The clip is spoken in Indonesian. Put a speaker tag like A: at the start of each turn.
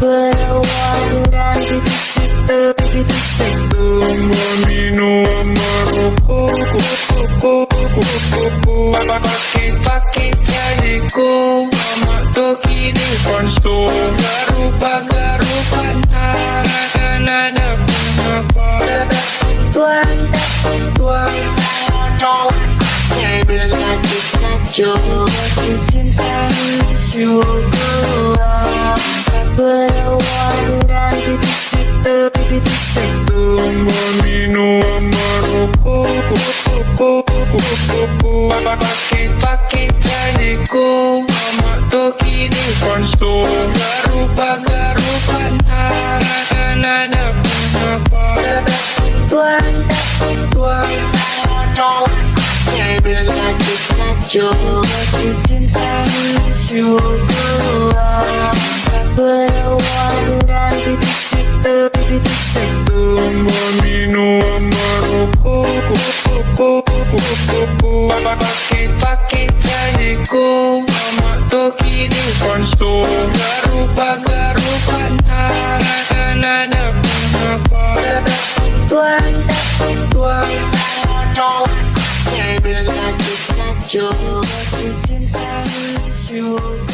A: Berawan dan minum merokok, pakai jadiku mama toki di konsto garupa antara kanada apa tuan bisa kita coba cinta syukur berawan dan minum merokok, pakai jadiku mama toki di konsto garupa antara kanada apa tuan bisa kita coba cinta syukur berawan dan minum merokok, pakai jadiku mama toki di konsto garupa antara kanada apa tuan bisa kita coba cinta syukur